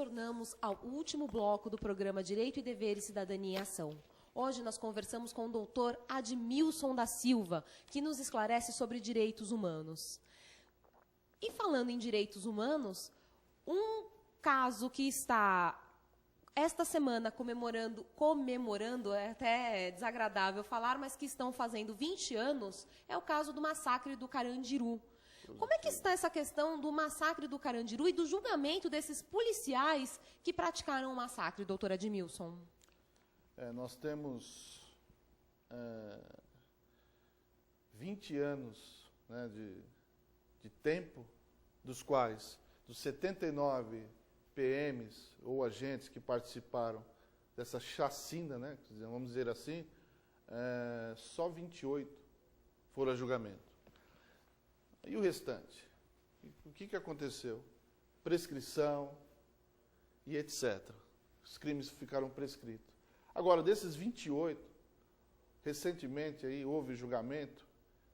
retornamos ao último bloco do programa Direito e Dever e Cidadania em Ação. Hoje nós conversamos com o doutor Admilson da Silva, que nos esclarece sobre direitos humanos. E falando em direitos humanos, um caso que está esta semana comemorando, é até desagradável falar, mas que estão fazendo 20 anos, é o caso do massacre do Carandiru. Como é que está essa questão do massacre do Carandiru e do julgamento desses policiais que praticaram o massacre, doutor Admilson? Nós temos 20 anos, né, de tempo, dos quais, dos 79 PMs ou agentes que participaram dessa chacina, né, vamos dizer assim, só 28 foram a julgamento. E o restante? O que aconteceu? Prescrição e etc. Os crimes ficaram prescritos. Agora, desses 28, recentemente aí houve julgamento,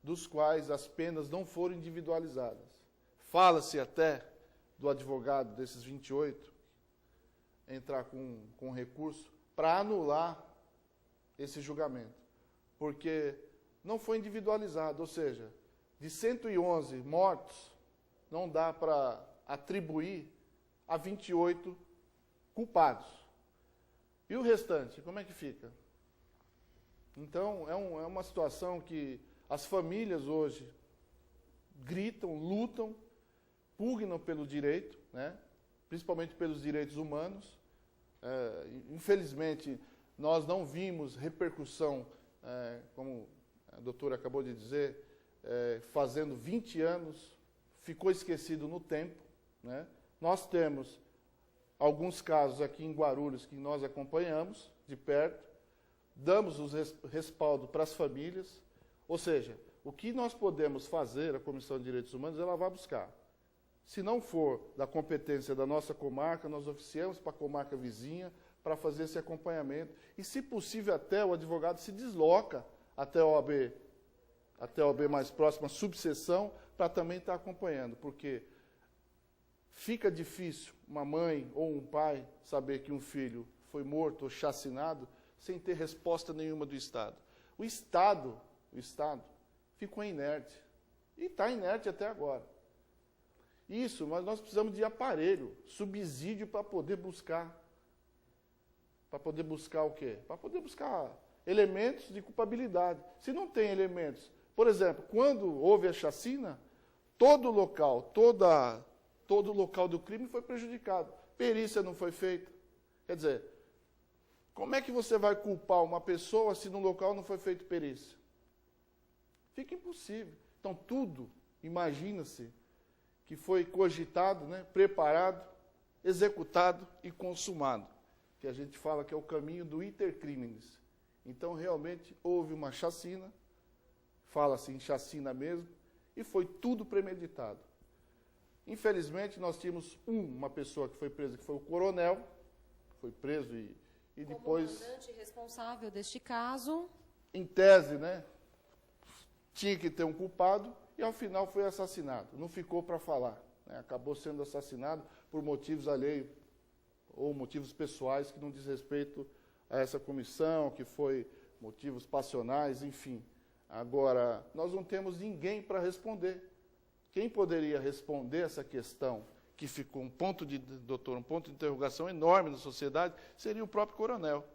dos quais as penas não foram individualizadas. Fala-se até do advogado desses 28 entrar com recurso para anular esse julgamento, porque não foi individualizado, ou seja, de 111 mortos, não dá para atribuir a 28 culpados. E o restante, como é que fica? Então, é uma situação que as famílias hoje gritam, lutam, pugnam pelo direito, né? Principalmente pelos direitos humanos. Infelizmente, nós não vimos repercussão, como a doutora acabou de dizer, fazendo 20 anos, ficou esquecido no tempo, né? Nós temos alguns casos aqui em Guarulhos que nós acompanhamos de perto, damos o respaldo para as famílias, ou seja, o que nós podemos fazer, a Comissão de Direitos Humanos, ela vai buscar. Se não for da competência da nossa comarca, nós oficiamos para a comarca vizinha para fazer esse acompanhamento. E, se possível, até o advogado se desloca até a OAB mais próxima, subseção, para também estar acompanhando. Porque fica difícil uma mãe ou um pai saber que um filho foi morto ou chacinado sem ter resposta nenhuma do Estado. O Estado ficou inerte. E está inerte até agora. Isso, mas nós precisamos de aparelho, subsídio para poder buscar. Para poder buscar o quê? Para poder buscar elementos de culpabilidade. Se não tem elementos, por exemplo, quando houve a chacina, todo local do crime foi prejudicado. Perícia não foi feita. Quer dizer, como é que você vai culpar uma pessoa se no local não foi feita perícia? Fica impossível. Então, tudo, imagina-se, que foi cogitado, né, preparado, executado e consumado, que a gente fala que é o caminho do iter criminis. Então, realmente, houve uma chacina, fala-se em chacina mesmo, e foi tudo premeditado. Infelizmente, nós tínhamos uma pessoa que foi presa, que foi o coronel, foi preso e depois... Como comandante responsável deste caso... Em tese, né, tinha que ter um culpado, e ao final foi assassinado. Não ficou para falar, né? Acabou sendo assassinado por motivos alheios ou motivos pessoais que não diz respeito a essa comissão, que foi motivos passionais, enfim. Agora, nós não temos ninguém para responder. Quem poderia responder essa questão, que ficou um ponto de interrogação enorme na sociedade, seria o próprio coronel,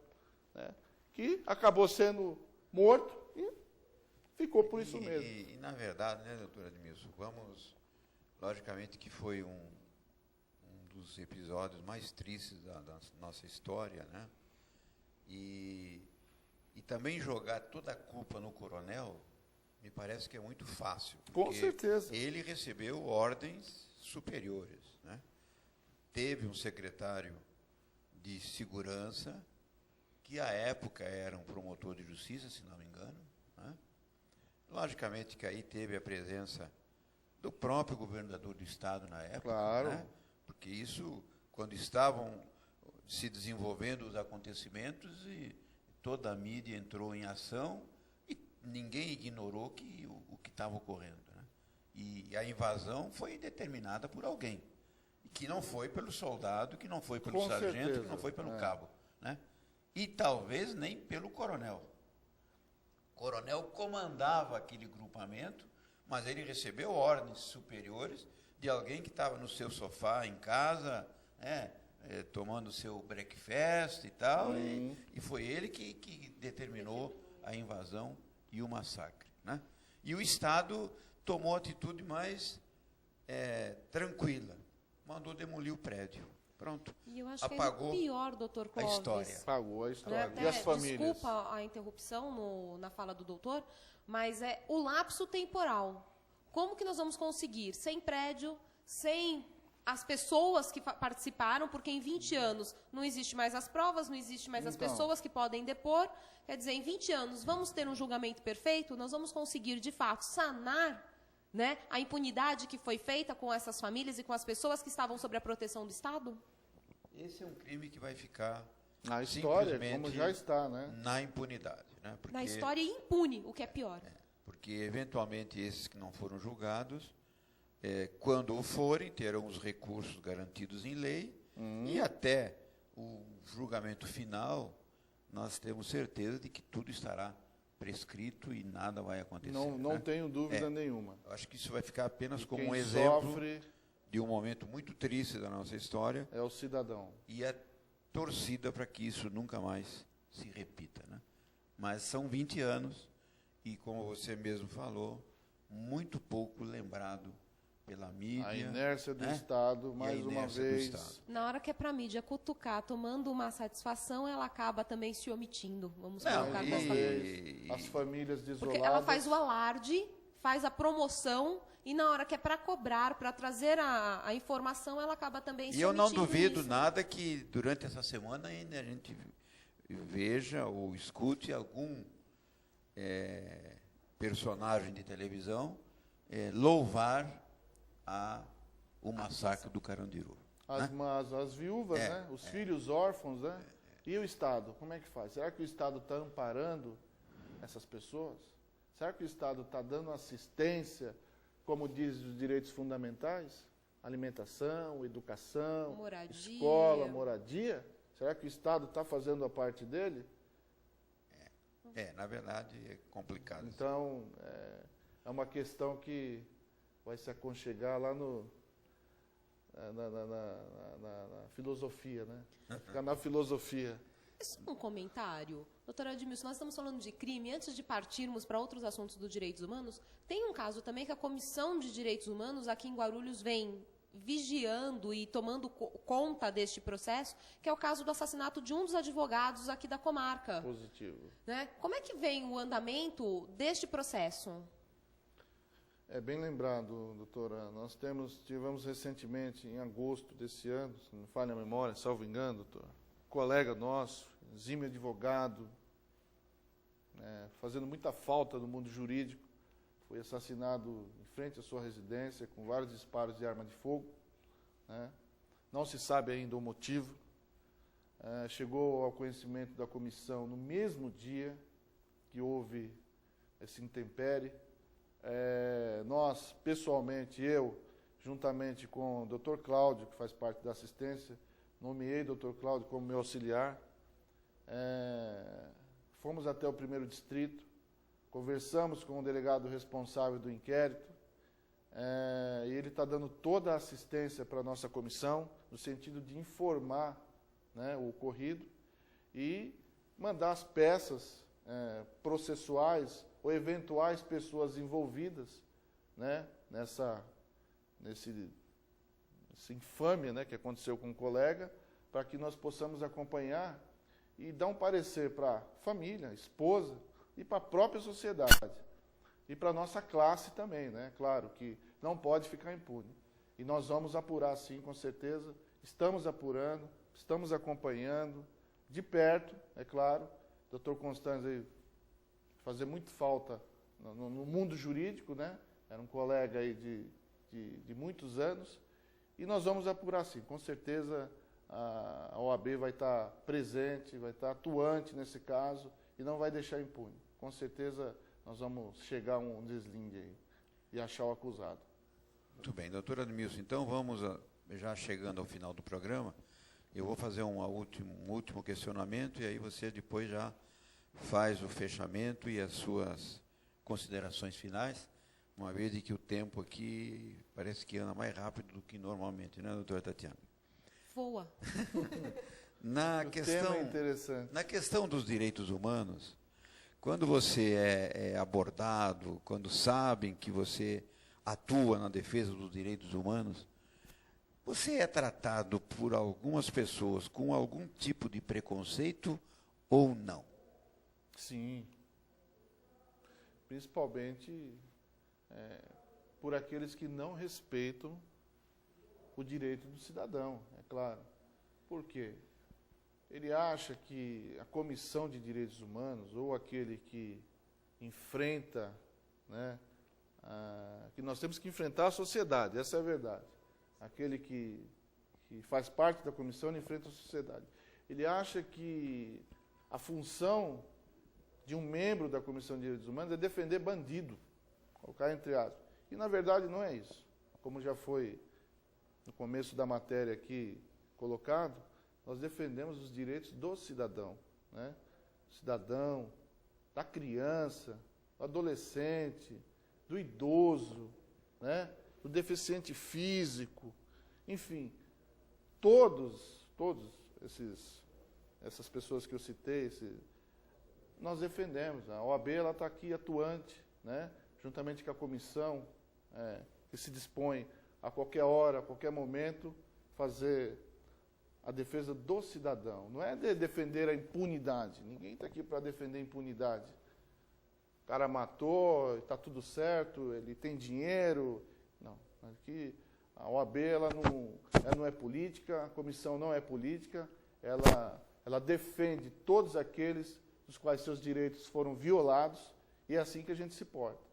né? Que acabou sendo morto e ficou por isso mesmo. E, na verdade, né, doutor Admilson, logicamente que foi um dos episódios mais tristes da nossa história, né? E também jogar toda a culpa no coronel, me parece que é muito fácil. Com certeza. Ele recebeu ordens superiores, né? Teve um secretário de segurança, que à época era um promotor de justiça, se não me engano, né? Logicamente que aí teve a presença do próprio governador do Estado na época, claro, né? Porque isso, quando estavam se desenvolvendo os acontecimentos, e toda a mídia entrou em ação e ninguém ignorou o que estava ocorrendo, né? E a invasão foi determinada por alguém. E Que não foi pelo soldado, que não foi pelo Com sargento, certeza, que não foi pelo é. cabo. Né? E talvez nem pelo coronel. O coronel comandava aquele grupamento, mas ele recebeu ordens superiores de alguém que estava no seu sofá em casa, né, tomando seu breakfast e tal, e foi ele que determinou a invasão e o massacre. Né? E o Estado tomou atitude mais tranquila, mandou demolir o prédio. Pronto. E eu acho Apagou que é pior, doutor Clóvis. a história. Pagou a Né? história. Até, E as famílias? desculpa a interrupção na fala do doutor, mas é o lapso temporal. Como que nós vamos conseguir, sem prédio, sem as pessoas que participaram, porque em 20 anos não existe mais as provas, não existe mais as Então. pessoas que podem depor. Quer dizer, em 20 anos, vamos ter um julgamento perfeito? Nós vamos conseguir, de fato, sanar, né, a impunidade que foi feita com essas famílias e com as pessoas que estavam sob a proteção do Estado? Esse é um crime que vai ficar Na história, como simplesmente já está, né? na impunidade. Né? Na história impune, o que é pior. Porque, eventualmente, esses que não foram julgados, quando o forem, terão os recursos garantidos em lei, e até o julgamento final, nós temos certeza de que tudo estará prescrito e nada vai acontecer. Não né? tenho dúvida nenhuma. Eu acho que isso vai ficar apenas E como quem um exemplo sofre de um momento muito triste da nossa história, é o cidadão. e a torcida para que isso nunca mais se repita. Né? Mas são 20 anos, e como você mesmo falou, muito pouco lembrado pela mídia. A inércia do né? Estado, E a mais uma inércia do vez. Estado. Na hora que é para a mídia cutucar, tomando uma satisfação, ela acaba também se omitindo. Vamos Não, colocar e- dessa Vez, as famílias Porque desoladas. ela faz o alarde, faz a promoção, e na hora que é para cobrar, para trazer a informação, ela acaba também E se eu não omitindo duvido nisso. nada que durante essa semana ainda a gente veja ou escute algum personagem de televisão louvar o massacre do Carandiru. As viúvas, né? Os filhos órfãos, né? E o Estado, como é que faz? Será que o Estado está amparando essas pessoas? Será que o Estado está dando assistência, como diz os direitos fundamentais? Alimentação, educação, Moradia. escola, moradia? Será que o Estado está fazendo a parte dele? Na verdade, é complicado. Então, é uma questão que vai se aconchegar lá na filosofia, né? Vai ficar na filosofia. Só um comentário. Doutora Edmilson, nós estamos falando de crime. Antes de partirmos para outros assuntos dos direitos humanos, tem um caso também que a Comissão de Direitos Humanos aqui em Guarulhos vem vigiando e tomando conta deste processo, que é o caso do assassinato de um dos advogados aqui da comarca. Positivo. Né? Como é que vem o andamento deste processo? É bem lembrado, doutora. Nós tivemos recentemente, em agosto desse ano, se não me falha a memória, salvo engano, doutora, colega nosso, exímio advogado, fazendo muita falta no mundo jurídico, foi assassinado em frente à sua residência com vários disparos de arma de fogo. Né? Não se sabe ainda o motivo. Chegou ao conhecimento da comissão no mesmo dia que houve esse intempérie. Nós, pessoalmente, eu, juntamente com o Dr. Cláudio, que faz parte da assistência, nomeei o Dr. Cláudio como meu auxiliar. Fomos até o 1º distrito, conversamos com o delegado responsável do inquérito, e ele está dando toda a assistência para a nossa comissão, no sentido de informar, né, o ocorrido e mandar as peças processuais ou eventuais pessoas envolvidas, né, nessa infâmia, né, que aconteceu com um colega, para que nós possamos acompanhar e dar um parecer para a família, esposa e para a própria sociedade. E para a nossa classe também, né? Claro que não pode ficar impune. E nós vamos apurar sim, com certeza. Estamos apurando, estamos acompanhando, de perto, é claro. O doutor Constâncio aí fazer muito falta no mundo jurídico, né? Era um colega aí de muitos anos. E nós vamos apurar sim, com certeza a OAB vai estar presente, vai estar atuante nesse caso e não vai deixar impune. Com certeza nós vamos chegar a um deslinde aí e achar o acusado. Muito bem, doutora Edmilson, então vamos já chegando ao final do programa, eu vou fazer um último questionamento e aí você depois já faz o fechamento e as suas considerações finais, uma vez de que o tempo aqui parece que anda mais rápido do que normalmente, né, doutora Tatiana? Voa. Na questão dos direitos humanos, quando você é abordado, quando sabem que você atua na defesa dos direitos humanos, você é tratado por algumas pessoas com algum tipo de preconceito ou não? Sim. Principalmente por aqueles que não respeitam o direito do cidadão, é claro. Por quê? Ele acha que a Comissão de Direitos Humanos, ou aquele que enfrenta, né, que nós temos que enfrentar a sociedade, essa é a verdade. Aquele que faz parte da comissão enfrenta a sociedade. Ele acha que a função de um membro da Comissão de Direitos Humanos é defender bandido, colocar entre aspas. E, na verdade, não é isso. Como já foi no começo da matéria aqui colocado, nós defendemos os direitos do cidadão, né? Do cidadão, da criança, do adolescente, do idoso, né? Do deficiente físico, enfim, todos essas pessoas que eu citei, nós defendemos. A OAB está aqui atuante, né? Juntamente com a comissão, que se dispõe a qualquer hora, a qualquer momento, fazer a defesa do cidadão. Não é de defender a impunidade. Ninguém está aqui para defender a impunidade. O cara matou, está tudo certo, ele tem dinheiro. Não. Aqui a OAB ela não é política, a comissão não é política, ela defende todos aqueles dos quais seus direitos foram violados, e é assim que a gente se porta.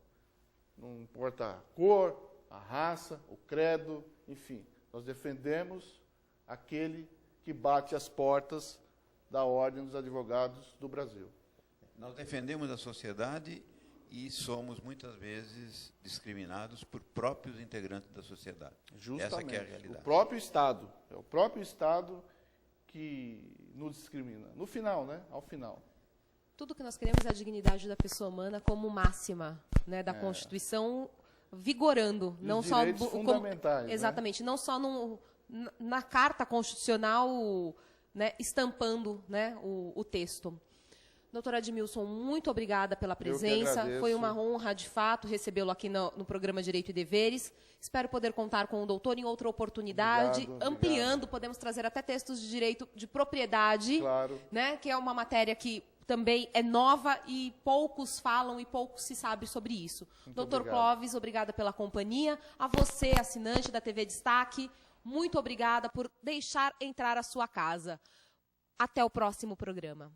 Não importa a cor, a raça, o credo, enfim, nós defendemos aquele que bate as portas da Ordem dos Advogados do Brasil. Nós defendemos a sociedade e somos muitas vezes discriminados por próprios integrantes da sociedade. Justamente. Essa que é a realidade. O próprio Estado. É o próprio Estado que nos discrimina. No final, né? Ao final. Tudo que nós queremos é a dignidade da pessoa humana como máxima, né, da Constituição, vigorando. E não os só direitos fundamentais. Exatamente. Né? Não só na Carta Constitucional, né, estampando, né, o texto. Doutor Admilson, muito obrigada pela presença. Foi uma honra, de fato, recebê-lo aqui no programa Direito e Deveres. Espero poder contar com o doutor em outra oportunidade, ampliando, podemos trazer até textos de direito de propriedade, claro, né, que é uma matéria que também é nova e poucos falam e pouco se sabe sobre isso. Doutor Clóvis, obrigada pela companhia. A você, assinante da TV Destaque, muito obrigada por deixar entrar a sua casa. Até o próximo programa.